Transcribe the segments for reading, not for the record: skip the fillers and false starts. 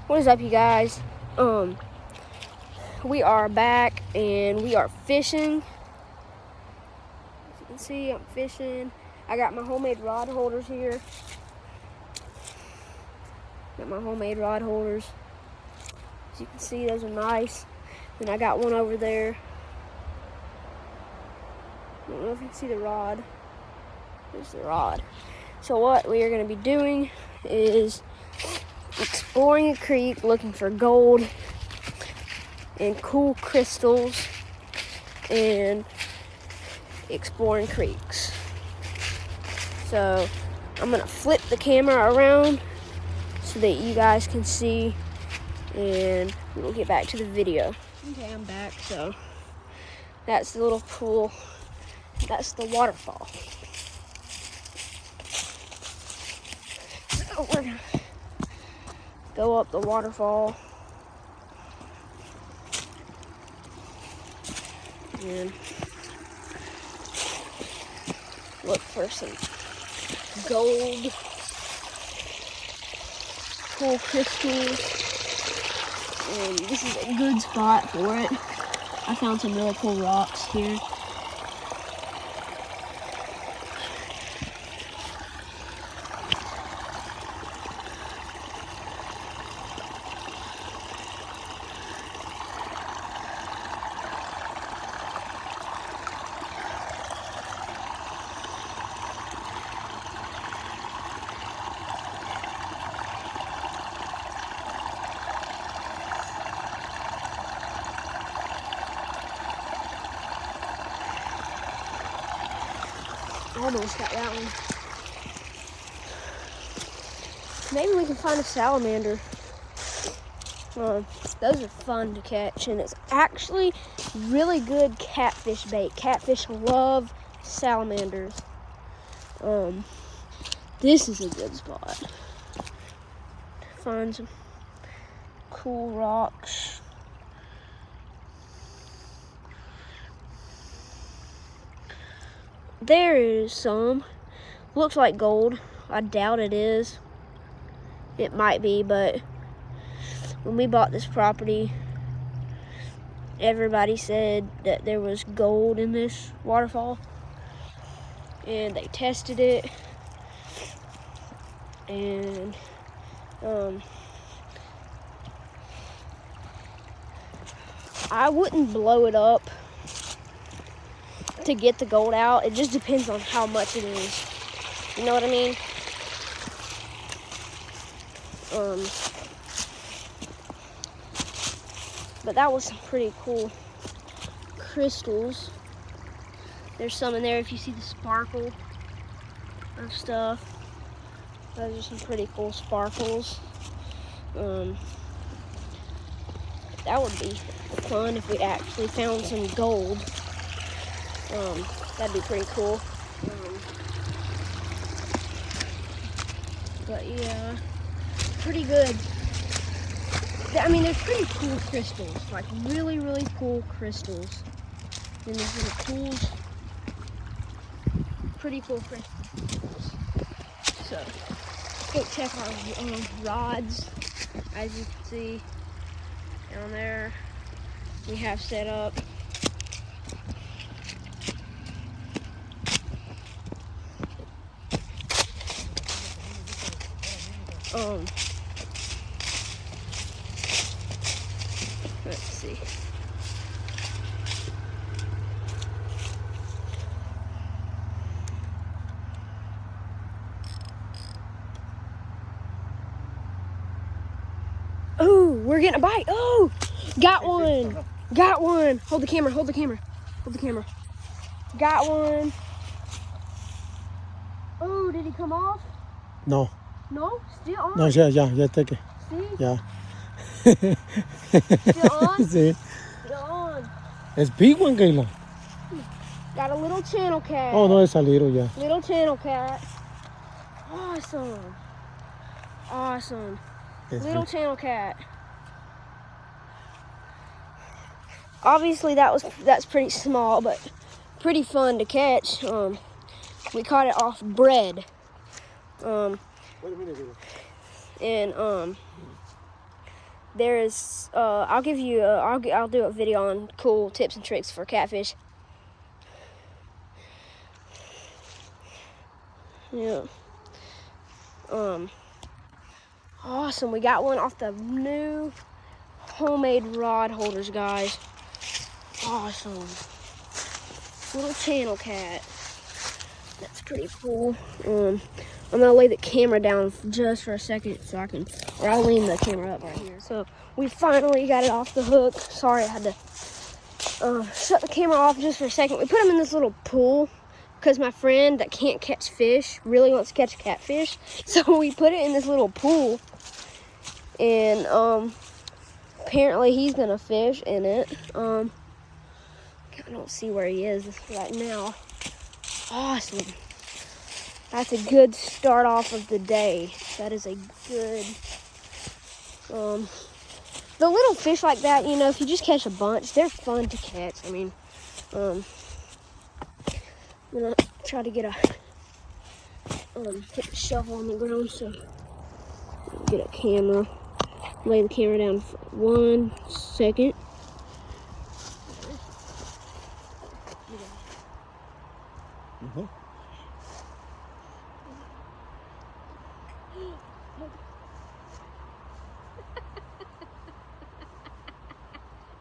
What is up, you guys? We are back and we are fishing. As you can see, I'm fishing. I got my homemade rod holders here. Got my homemade rod holders. As you can see, those are nice. And I got one over there. I don't know if you can see the rod. There's the rod. So what we are going to be doing is exploring a creek, looking for gold and cool crystals, and exploring creeks. So I'm going to flip the camera around so that you guys can see, and we'll get back to the video. Okay, I'm back. So that's the little pool. That's the waterfall. So we're gonna go up the waterfall and look for some gold, cool crystals. And this is a good spot for it. I found some really cool rocks here. Almost got that one. Maybe we can find a salamander. Those are fun to catch, and it's actually really good catfish bait. Catfish love salamanders. This is a good spot. Find some cool rocks. There is some. Looks like gold. I doubt it is. It might be, but when we bought this property, everybody said that there was gold in this waterfall. And they tested it. And I wouldn't blow it up to get the gold out. It just depends on how much it is. You know what I mean? But that was some pretty cool crystals. There's some in there if you see the sparkle of stuff. Those are some pretty cool sparkles. That would be fun if we actually found some gold. That'd be pretty cool. But yeah, pretty good. I mean, there's pretty cool crystals, like really, really cool crystals in these little pools. Pretty cool crystals. So, let's go check our rods. As you can see down there, we have set up. Let's see. Oh, we're getting a bite. Oh, got one. Got one. Hold the camera, hold the camera. Hold the camera. Got one. Oh, did he come off? No. No? Still on? No, yeah, take it. See? Yeah. Still on? See? Still on. It's big one, Kayla. Got a little channel cat. Oh, no, it's a little, yeah. Little channel cat. Awesome. Awesome. It's Little big. channel cat. Obviously that's pretty small, but pretty fun to catch. We caught it off bread. And there's I'll give you I'll do a video on cool tips and tricks for catfish. Yeah. Awesome. We got one off the new homemade rod holders, guys. Awesome. Little channel cat. That's pretty cool. I'm gonna lay the camera down just for a second so I can, or I'll lean the camera up right here. So we finally got it off the hook. Sorry, I had to shut the camera off just for a second. We put him in this little pool because my friend that can't catch fish really wants to catch a catfish. So we put it in this little pool, and apparently he's gonna fish in it. I don't see where he is right now. Awesome. That's a good start off of the day. That is a good, the little fish like that, you know, if you just catch a bunch, they're fun to catch. I mean, I'm gonna try to get a, hit the shovel on the ground, so get a camera, lay the camera down for 1 second.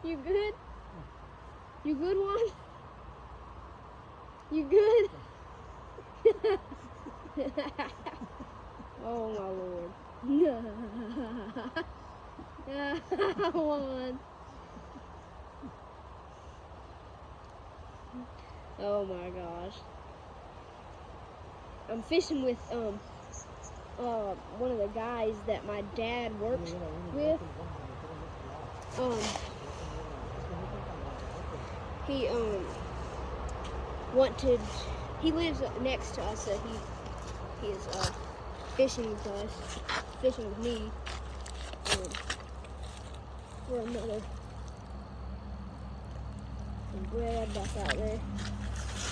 You good? You good, one? You good? Oh my lord. One. Oh my gosh. I'm fishing with one of the guys that my dad works with. He lives next to us, so he is fishing with us, fishing with me. For another some bread back out there.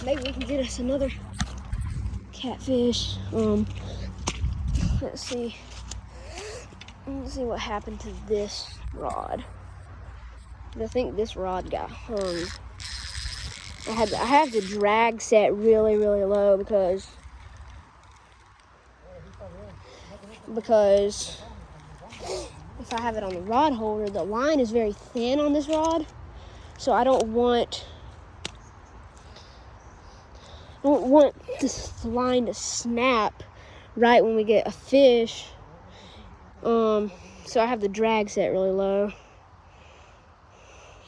Maybe we can get us another catfish. Let's see what happened to this rod. I think this rod got hung. I have the drag set really low because if I have it on the rod holder, the line is very thin on this rod, so I don't want this line to snap right when we get a fish. So I have the drag set really low,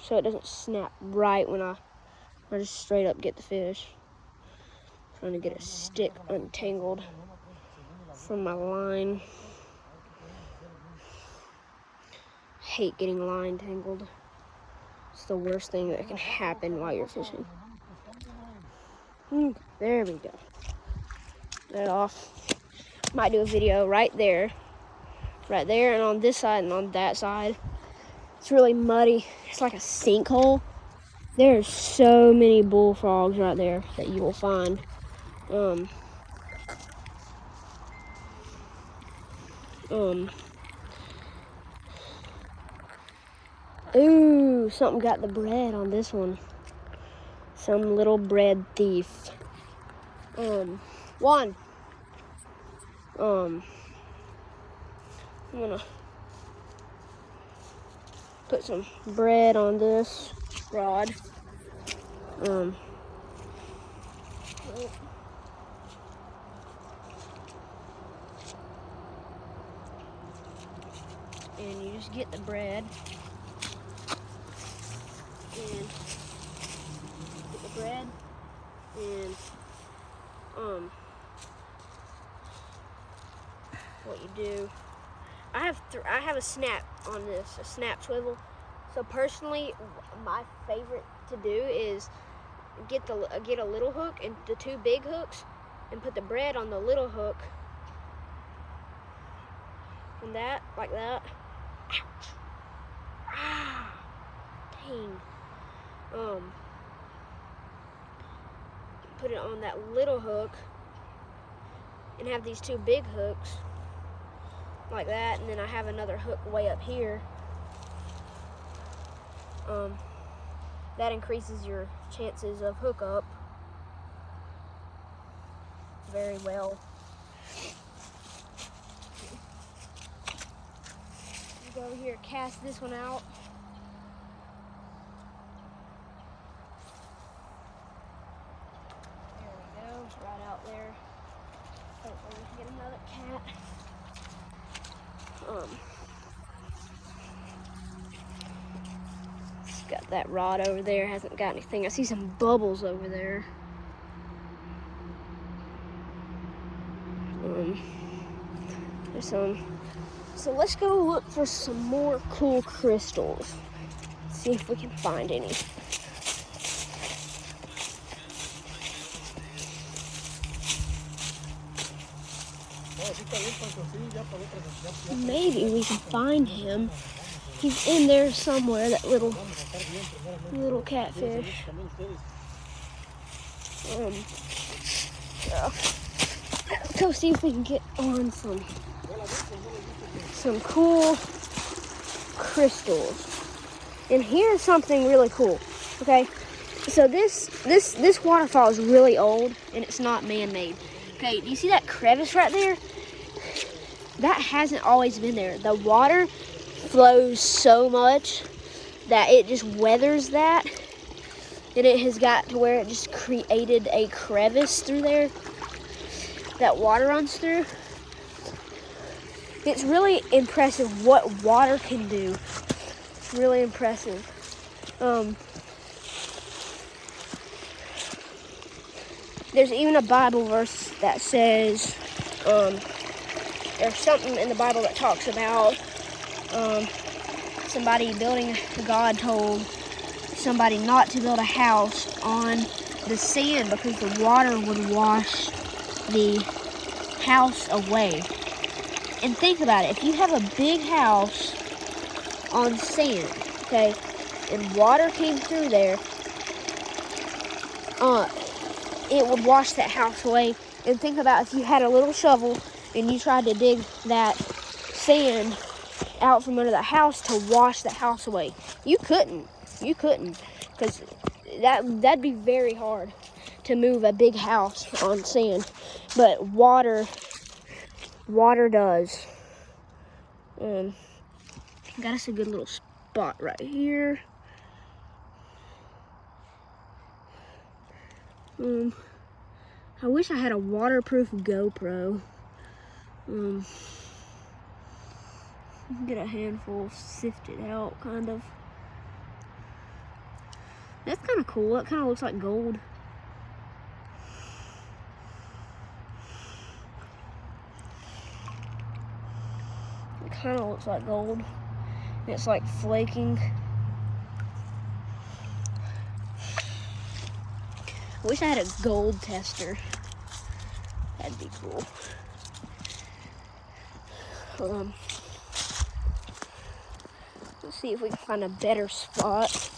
so it doesn't snap right when I just straight up get the fish. Trying to get a stick untangled from my line. Hate getting line tangled. It's the worst thing that can happen while you're fishing. There we go. Get it off. Might do a video right there, and on this side and on that side. It's really muddy. It's like a sinkhole. There are so many bullfrogs right there that you will find. Ooh, something got the bread on this one. Some little bread thief. One. I'm gonna put some bread on this rod. And you just get the bread and what you do, I have a snap on this, a snap swivel. So personally, my favorite to do is get a little hook and the two big hooks, and put the bread on the little hook, and that like that. Ouch! Ah, dang. Put it on that little hook, and have these two big hooks like that, and then I have another hook way up here that increases your chances of hookup very well. You go over here, cast this one out. There we go, right out there. Hopefully we can get another cat. Got that rod over there, hasn't got anything. I see some bubbles over there. There's some. So let's go look for some more cool crystals. See if we can find any. Maybe we can find him. He's in there somewhere, that little catfish. Let's go see if we can get on some cool crystals. And here's something really cool. Okay, so this waterfall is really old and it's not man-made. Okay, do you see that crevice right there? That hasn't always been there. The water flows so much that it just weathers that, and it has got to where it just created a crevice through there that water runs through. It's really impressive what water can do. It's really impressive. There's even a Bible verse that says, there's something in the Bible that talks about somebody building, God told somebody not to build a house on the sand because the water would wash the house away. And think about it, if you have a big house on sand, okay, and water came through there, it would wash that house away. And think about if you had a little shovel and you tried to dig that sand out from under the house to wash the house away. You couldn't, because that'd be very hard to move a big house on sand. But water does. Got us a good little spot right here. I wish I had a waterproof GoPro. Get a handful sifted out, kind of. That's kind of cool. That kind of looks like gold. It kind of looks like gold. And it's like flaking. I wish I had a gold tester. That'd be cool. Let's see if we can find a better spot.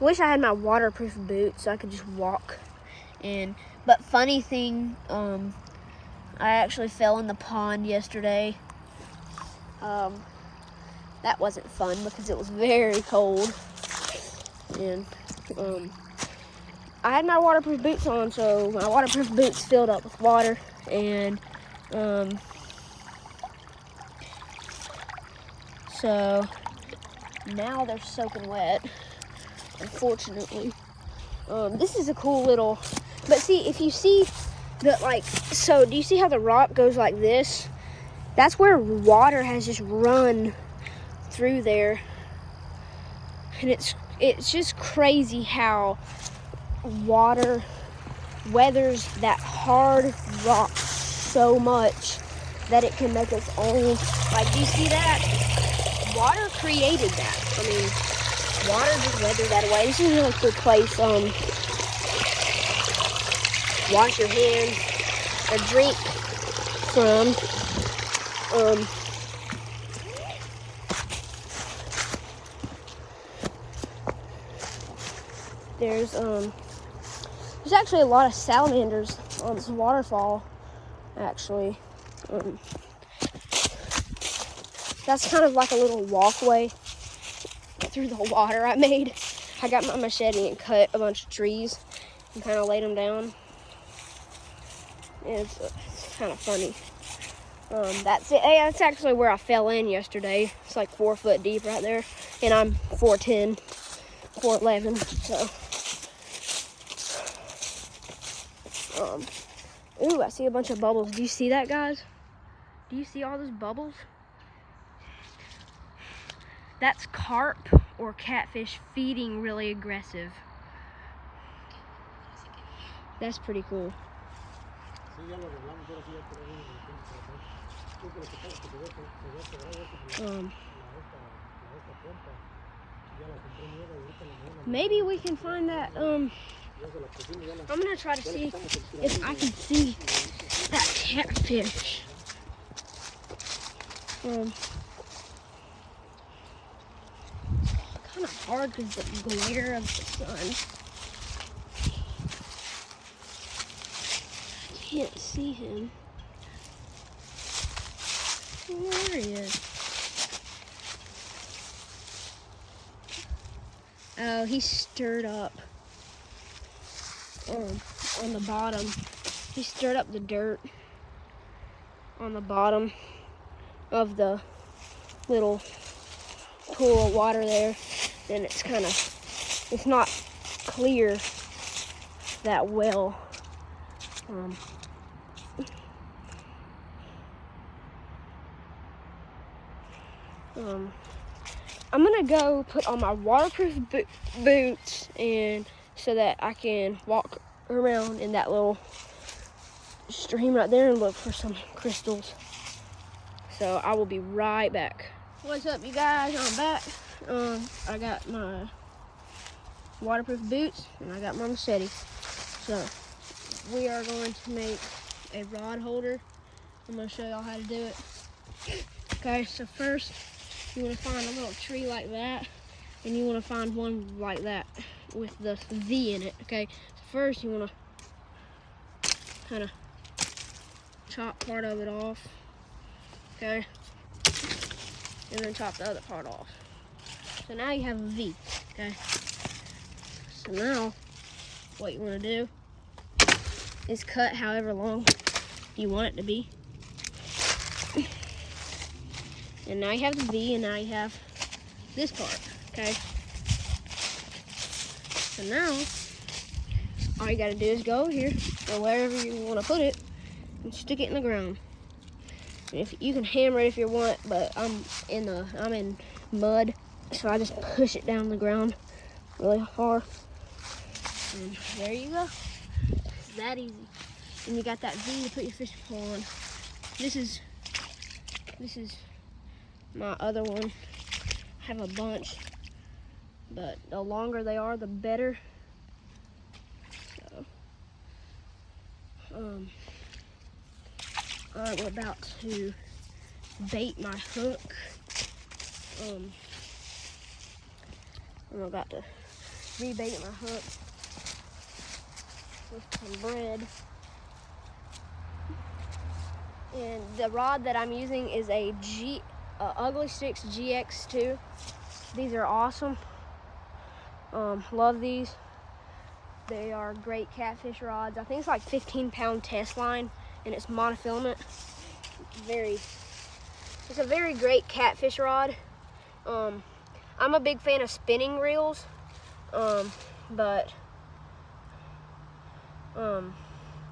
I wish I had my waterproof boots so I could just walk in. But funny thing, I actually fell in the pond yesterday. That wasn't fun because it was very cold. And I had my waterproof boots on, so my waterproof boots filled up with water, and so now they're soaking wet, unfortunately. This is a cool little, but see, if you see the, like, so do you see how the rock goes like this? That's where water has just run through there, and it's just crazy how water weathers that hard rock so much that it can make its own. Like, do you see that? Water created that. I mean, water just weathered that away. This is a really cool place. Wash your hands or drink from. There's actually a lot of salamanders on this waterfall, actually. That's kind of like a little walkway through the water I made. I got my machete and cut a bunch of trees and kind of laid them down. It's kind of funny. That's it. Hey, that's actually where I fell in yesterday. It's like 4 foot deep right there, and I'm 4'10", 4'11", so. Ooh, I see a bunch of bubbles. Do you see that, guys? Do you see all those bubbles? That's carp or catfish feeding really aggressive. That's pretty cool. Maybe we can find that. I'm gonna try to see if I can see that catfish. Kind of hard because the glare of the sun. I can't see him. There he is. Oh, he's stirred up on the bottom. He stirred up the dirt on the bottom of the little pool of water there. Then it's not clear that well. I'm gonna go put on my waterproof boots and so that I can walk around in that little stream right there and look for some crystals. So I will be right back. What's up, you guys? I'm back. I got my waterproof boots and I got my machete. So we are going to make a rod holder. I'm gonna show y'all how to do it. Okay, so first you want to find a little tree like that, and you want to find one like that with the V in it. Okay, so first you want to kind of chop part of it off. Okay, and then chop the other part off. So now you have a V. Okay, so now what you want to do is cut however long you want it to be. And now you have the V, and now you have this part, okay? So now, all you gotta do is go over here, or wherever you wanna put it, and stick it in the ground. And if you can hammer it if you want, but I'm in mud, so I just push it down the ground really far. And there you go. It's that easy. And you got that V to put your fishing pole on. This is my other one. I have a bunch, but the longer they are, the better. So, I'm about to bait my hook. I'm about to rebait my hook with some bread. And the rod that I'm using is a Ugly Sticks GX2. These are awesome. Love these. They are great catfish rods. I think it's like 15-pound test line, and it's monofilament. It's a very great catfish rod. I'm a big fan of spinning reels, but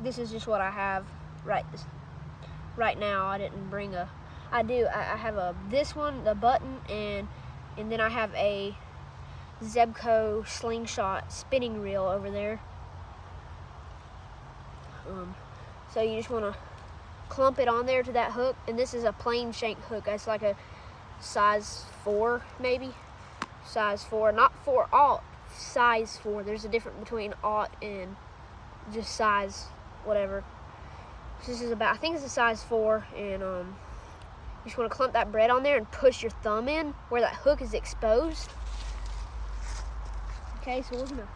this is just what I have right now. I didn't bring a. I have this one, the button, and then I have a Zebco slingshot spinning reel over there. So you just want to clump it on there to that hook, and this is a plain shank hook. It's like a size 4, maybe. Size 4, not 4 aught, size 4. There's a difference between aught and just size whatever. This is I think it's a size 4, and you just want to clump that bread on there and push your thumb in where that hook is exposed. Okay, so we're gonna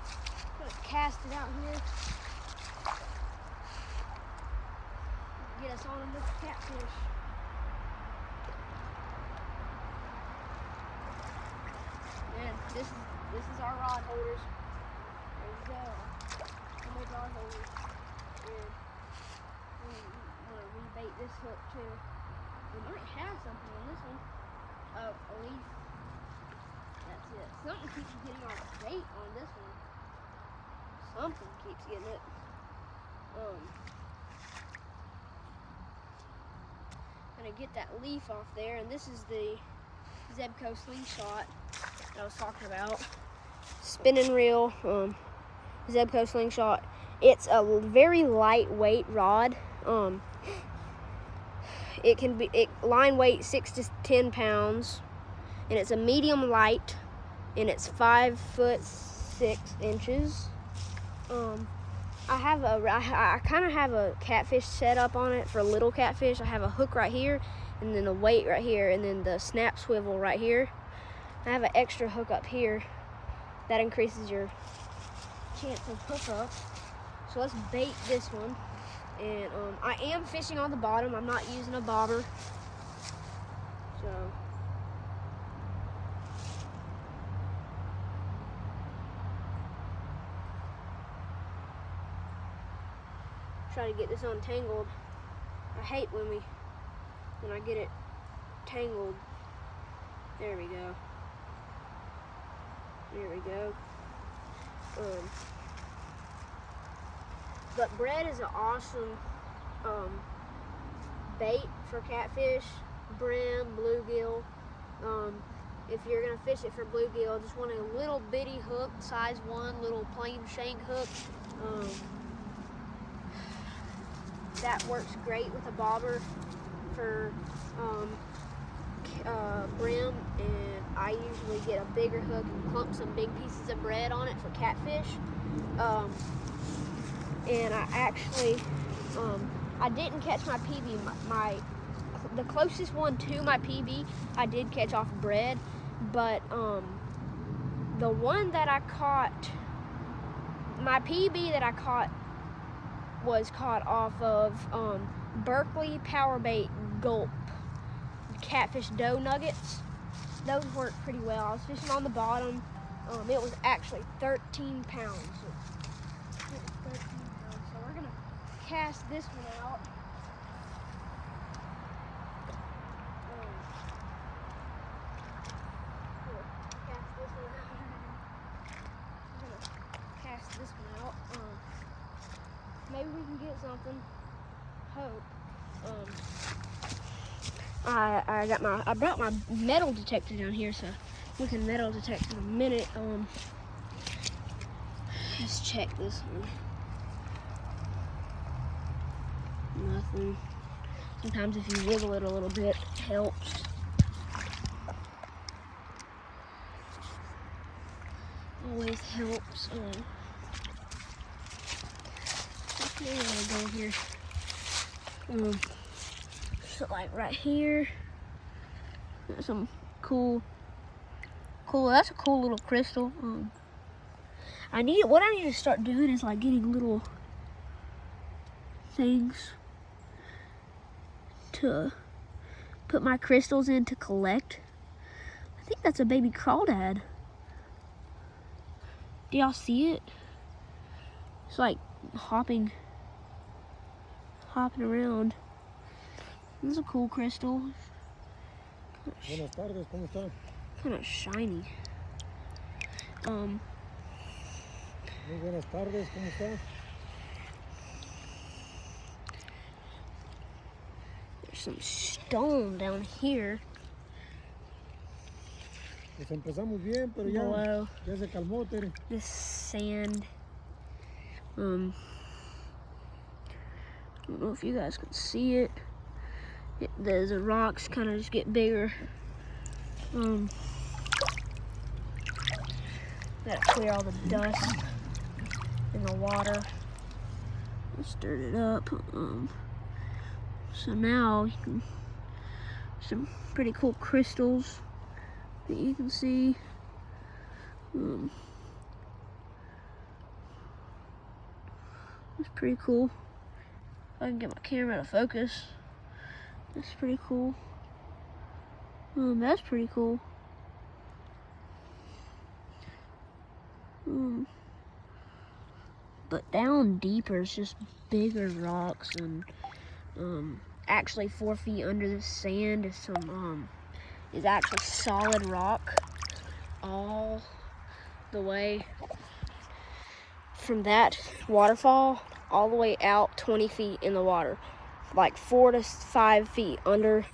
cast it out here. Get us on this catfish. Man. this is our rod holders. There's the homemade rod holders. And we want to rebait this hook too. We might have something on this one. Oh, a leaf. That's it. Something keeps getting on the bait on this one. Something keeps getting it. Gonna get that leaf off there, and this is the Zebco slingshot that I was talking about. Spinning reel, Zebco slingshot. It's a very lightweight rod. It can be line weight 6 to 10 pounds, and it's a medium light, and it's 5'6". I kind of have a catfish set up on it for little catfish. I have a hook right here, and then a weight right here, and then the snap swivel right here. I have an extra hook up here that increases your chance of hookup. So let's bait this one. And I am fishing on the bottom. I'm not using a bobber. So try to get this untangled. I hate when I get it tangled. There we go. There we go. But bread is an awesome bait for catfish, brim, bluegill. If you're gonna fish it for bluegill, just want a little bitty hook, size 1, little plain shank hook. That works great with a bobber for brim, and I usually get a bigger hook and clump some big pieces of bread on it for catfish. And I actually, I didn't catch my PB. The closest one to my PB, I did catch off bread, but the one that I caught, my PB that I caught was caught off of Berkeley Powerbait Gulp catfish dough nuggets. Those worked pretty well. I was fishing on the bottom. It was actually 13 pounds. It was 13 pounds. So we're gonna cast this one out. Cast this one out. Maybe we can get something. Hope. I brought my metal detector down here, so we can metal detect in a minute. Let's check this one. Nothing. Sometimes if you wiggle it a little bit, it helps. Always helps. Okay, I'll go here. So like right here, there's some cool. That's a cool little crystal. What I need to start doing is like getting little things to put my crystals in to collect. I think that's a baby crawdad. Do y'all see it? It's like hopping around. This is a cool crystal. Buenas tardes, ¿cómo está? Kind of shiny. Muy buenas tardes, ¿cómo está? There's some stone down here. Pues empezamos bien, pero ya se calmó, Tere. This sand. I don't know if you guys can see it. The rocks kind of just get bigger. Gotta clear all the dust in the water. I stirred it up. So now you can some pretty cool crystals that you can see. It's pretty cool. I can get my camera to focus. That's pretty cool. That's pretty cool. But down deeper, it's just bigger rocks, and actually 4 feet under the sand is some is actually solid rock all the way from that waterfall all the way out 20 feet in the water, like 4 to 5 feet under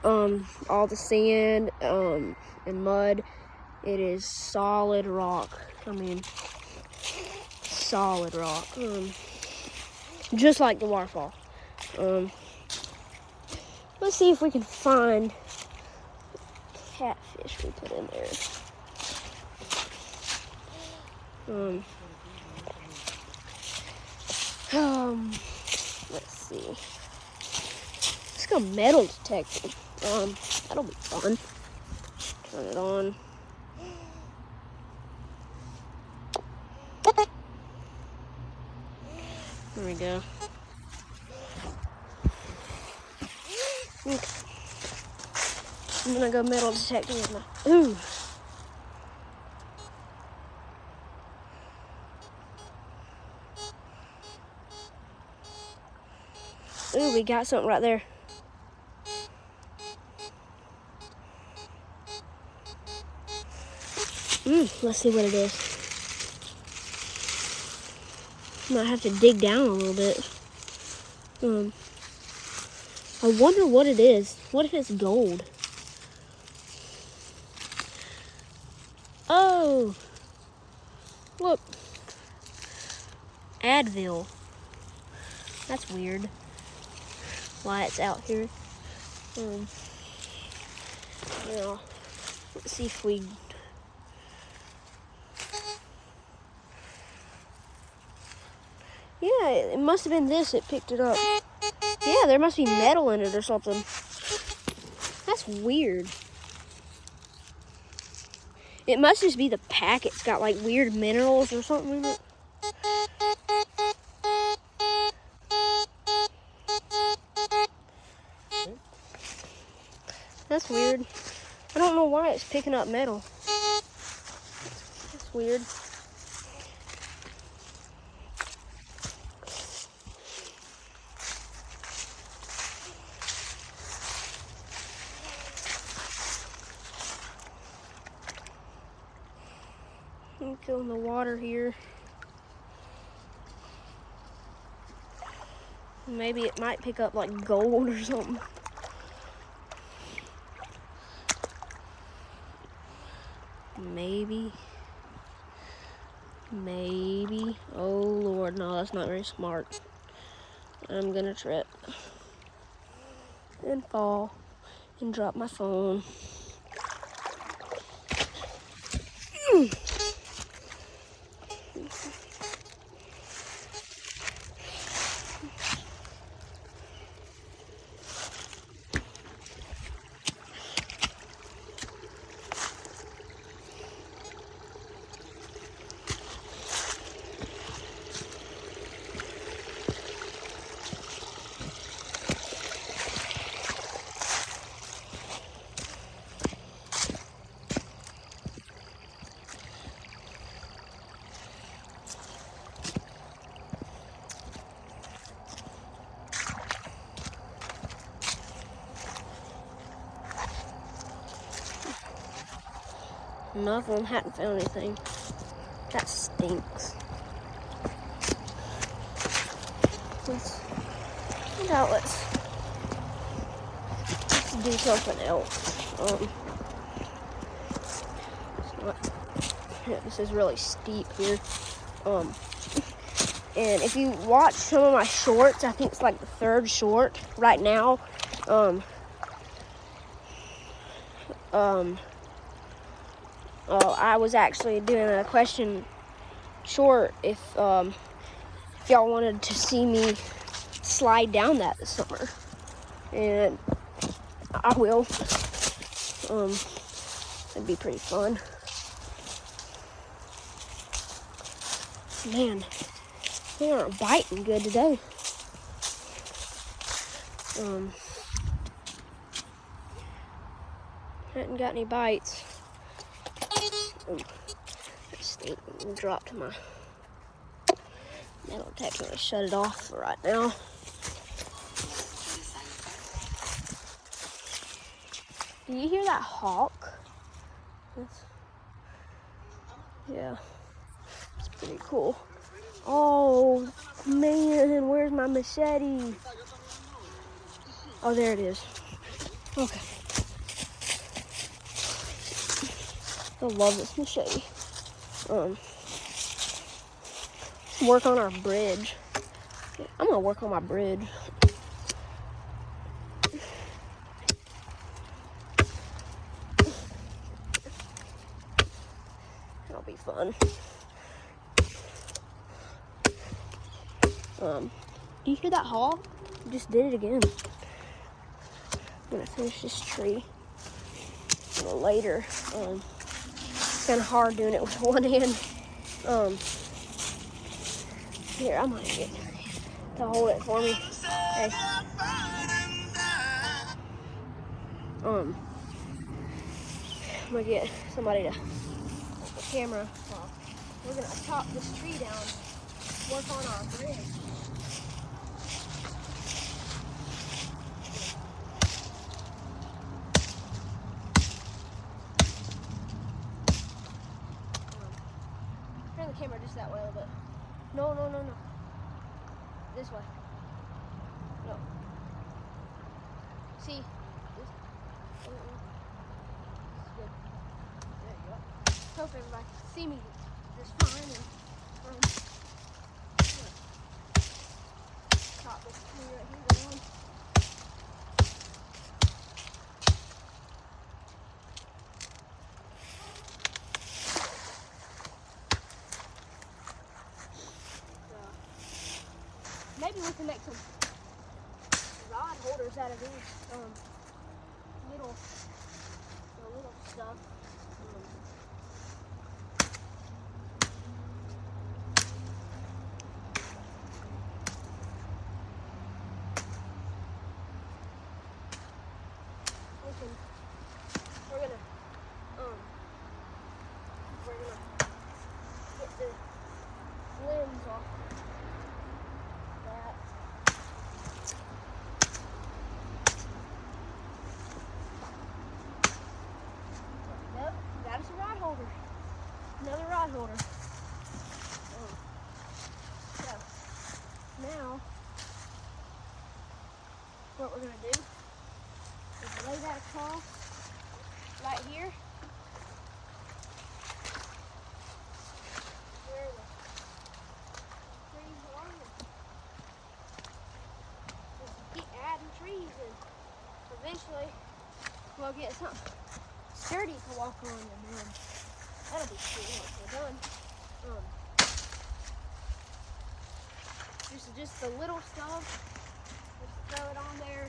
all the sand and mud. It is solid rock. I mean, solid rock, just like the waterfall. Let's see if we can find catfish we put in there. Let's see. Let's go metal detector. That'll be fun. Turn it on. There we go. Okay. I'm gonna go metal detecting with my. Ooh, we got something right there. Let's see what it is. Might have to dig down a little bit. I wonder what it is. What if it's gold? Oh, look. Advil. That's weird. Why it's out here. Yeah. Let's see if we. Yeah, it must have been this. It picked it up. Yeah, there must be metal in it or something. That's weird. It must just be the pack. It's got like weird minerals or something in it. That's weird. I don't know why it's picking up metal. That's weird. Let me go in the water here. Maybe it might pick up like gold or something. Maybe. Oh Lord, no, that's not very smart. I'm gonna trip and fall and drop my phone. Nothing, hadn't found anything. That stinks. Let's do something else. This is really steep here. And if you watch some of my shorts, I think it's like the 3rd short right now. I was actually doing a question short if y'all wanted to see me slide down that this summer, and I will. It'd be pretty fun. Man, they aren't biting good today. Hadn't got any bites. stink. I'm gonna drop to my metal detector. I'm gonna shut it off for right now. Do you hear that hawk? Yeah, it's pretty cool. Oh man, where's my machete? Oh, there it is. Okay. I love this machete. Work on our bridge. I'm gonna work on my bridge. That'll be fun. Do you hear that hawk? I just did it again. I'm gonna finish this tree a little later. It's kind of hard doing it with one hand. Here, I'm gonna get to hold it for me. Hey. I'm gonna get somebody to hold the camera. We're gonna chop this tree down, work on our bridge. Turn the camera just that way a little bit. No. This way. No. See? This. This is good. There you go. Hope everybody can see me just fine. And chop this tree right here down. Maybe we can make some rod holders out of these little stuff. We're gonna get the limbs off that. Nope, that is a rod holder. Another rod holder. So now what we're gonna do is lay that across right here. Where the trees are. Just keep adding trees and eventually we'll get something sturdy to walk on, and then that'll be cool once we're done. Just the little stuff, just throw it on there.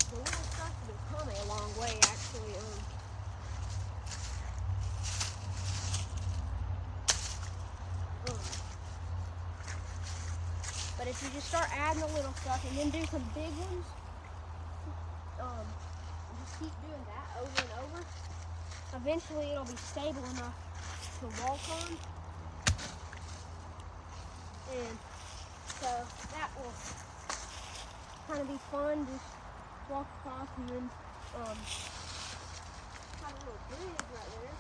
The little stuff will come a long way, actually. But if you just start adding the little stuff and then do some big ones, just keep doing that over and over, eventually it'll be stable enough to walk on. And so that will kind of be fun, just walk across and then have a little bridge right there.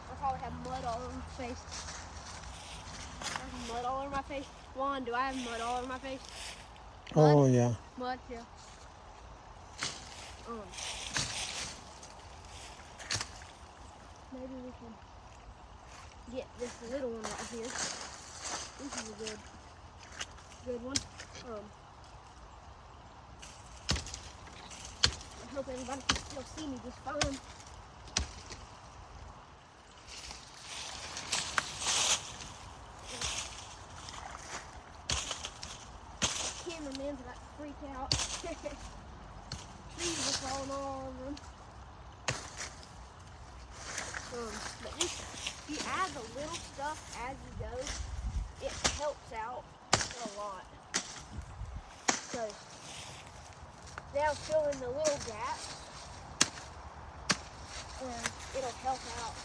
I'll probably have mud all over my face. I have mud all over my face. Juan, do I have mud all over my face? Mud? Oh, yeah. Mud, yeah. Maybe we can get this little one right here. This is a good one. I hope everybody can still see me just fine. Cameraman's about to freak out. Trees are falling all over him. But just, if you add the little stuff as you go, it helps out a lot. So, gotta fill in the little gaps, and it'll help out.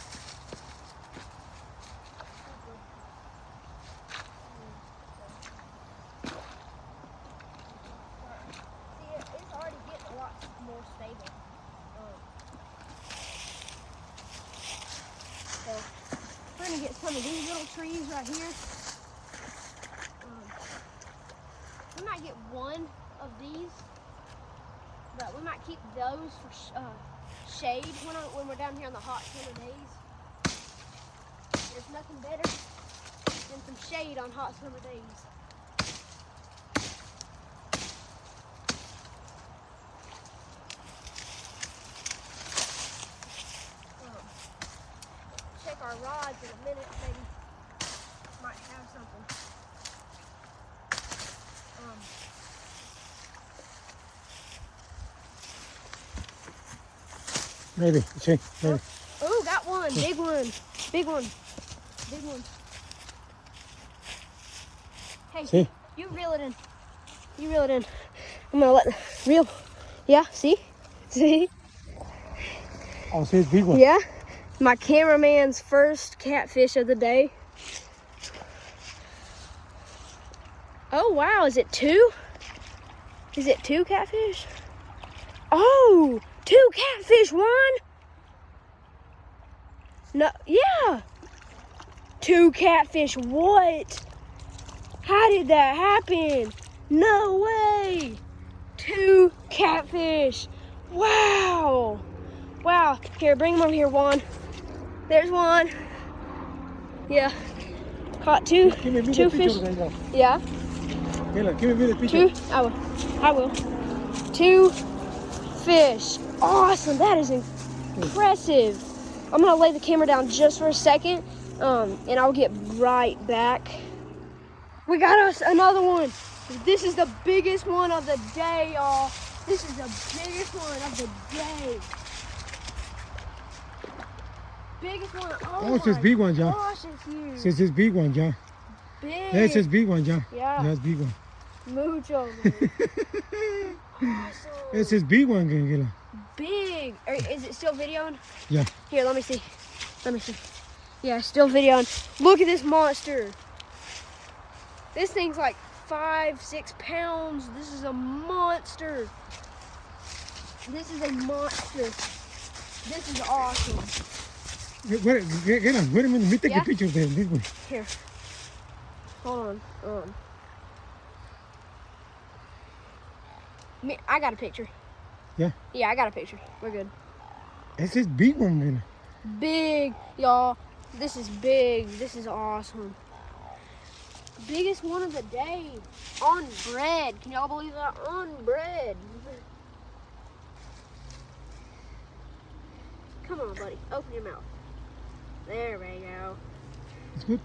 See, it's already getting a lot more stable. So we're gonna get some of these little trees right here. We might get one of these, but we might keep those for shade when we're down here on the hot summer days. There's nothing better than some shade on hot summer days. Check our rods in a minute, maybe might have something. Maybe, see, maybe. Oh, got one, big one, big one, big one. Hey, See? you reel it in. You reel it in. I'm gonna let reel. Yeah, see? See? Oh, see, it's big one. Yeah, my cameraman's first catfish of the day. Oh wow, is it two? Is it two catfish? Oh, two catfish, one? No, yeah. Two catfish, what? How did that happen? No way. Two catfish. Wow. Wow. Here, bring them over here, Juan. There's one. Yeah. Caught two fish. Yeah. Kayla, give me the picture. Two. I will. Two fish. Awesome. That is impressive. I'm gonna lay the camera down just for a second, and I'll get right back. We got us another one. This is the biggest one of the day, y'all. This is the biggest one of the day. Biggest one. Oh, it's this big one, John. Gosh, it's huge. It's this big one, John. Big. That's this big one, John. Yeah. That's big one. Mucho, man. Awesome. It's this big one, Kayla. Big. Is it still videoing? Yeah. Here, let me see. Let me see. Yeah, still videoing. Look at this monster. This thing's like 5-6 pounds. This is a monster. This is a monster. This is awesome. Wait a minute. Let me take a picture of them. This one. Here. Hold on. I got a picture. Yeah? Yeah, I got a picture. We're good. It's this big one, man. Big, y'all. This is big. This is awesome. Biggest one of the day. On bread. Can y'all believe that? On bread. Come on, buddy. Open your mouth. There we go. It's good?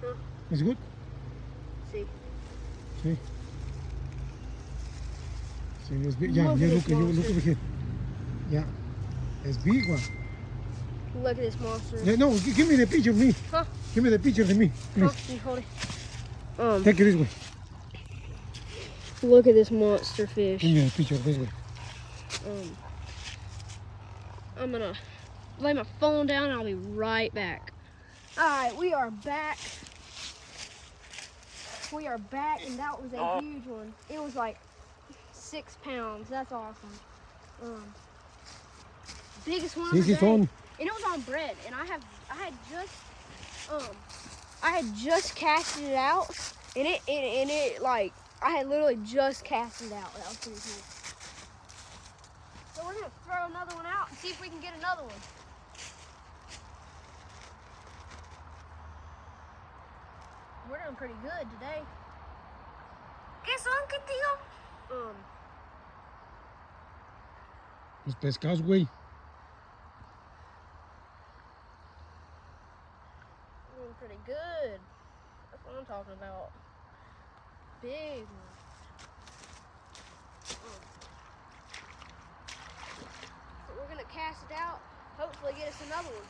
Huh? It's good? See? See? See, it's big. Yeah, look over here. Yeah. It's big one. Look at this monster. Yeah, no, give me the picture of me. Huh? Give me the picture of me, please. Huh? You hold it. Take it this way. Look at this monster fish. Give me a picture this way. I'm gonna lay my phone down and I'll be right back. All right, we are back. We are back, and that was a huge one. It was like 6 pounds. That's awesome. Biggest one of the day. And it was on bread, and I had just casted it out, and it like I had literally just cast it out. That was pretty cool. So we're gonna throw another one out and see if we can get another one. We're doing pretty good today. ¿Qué son, qué tío? Los pescados, güey. Doing pretty good. That's what I'm talking about. Big one. So we're gonna cast it out. Hopefully get us another one.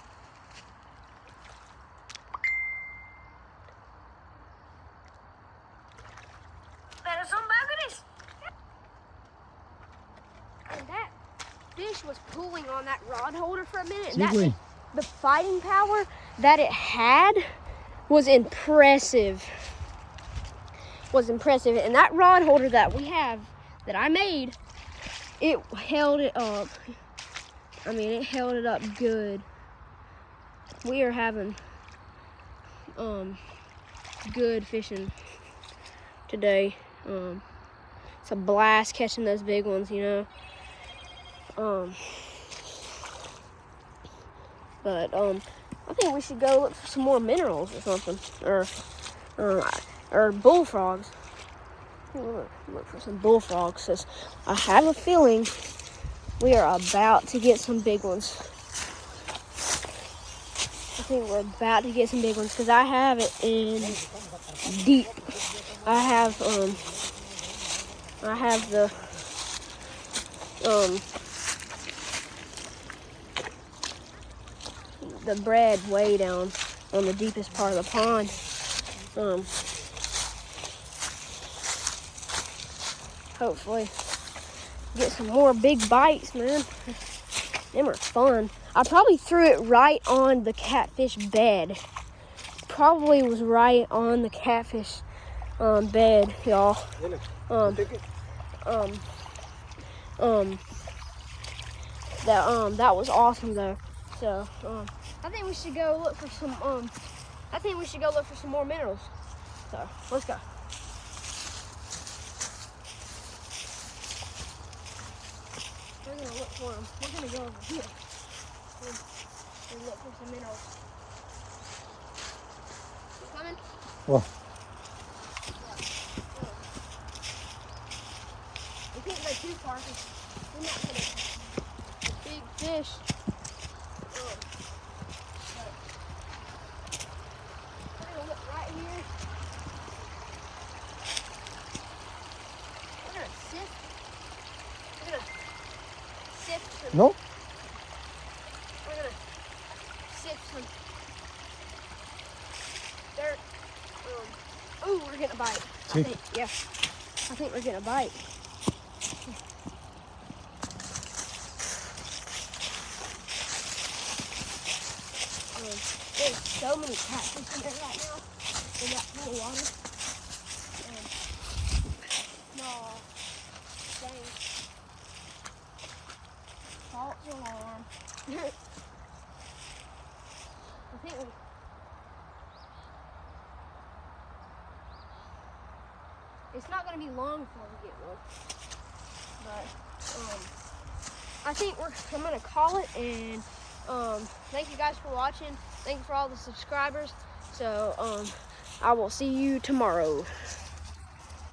Pero son bagres. fish was pulling on that rod holder for a minute. Keep And going. the fighting power that it had was impressive. And that rod holder that we have, that I made, it held it up. I mean, it held it up good. We are having good fishing today. It's a blast catching those big ones, you know. But I think we should go look for some more minerals or something, or bullfrogs. Look for some bullfrogs, because I have a feeling we are about to get some big ones. I think we're about to get some big ones, because I have it in deep. I have the bread way down on the deepest part of the pond. Hopefully get some more big bites, man. Them are fun. I probably threw it right on the catfish bed. Probably was right on the catfish bed, y'all. That was awesome though. So I think we should go look for some more minerals. So let's go. We're gonna look for them. We're gonna go over here and look for some minerals. You coming? Well, We can't go too far because we're not gonna big fish. We're gonna look right here. We're gonna sift some. no? We're gonna sift some dirt. Oh, we're getting a bite. I think, yeah. I think we're getting a bite. There's so many catfish in there right now in that pool of water. No, dang. False alarm. I think it's not going to be long before we get one. But I think I'm going to call it, and thank you guys for watching. Thank you for all the subscribers. So I will see you tomorrow.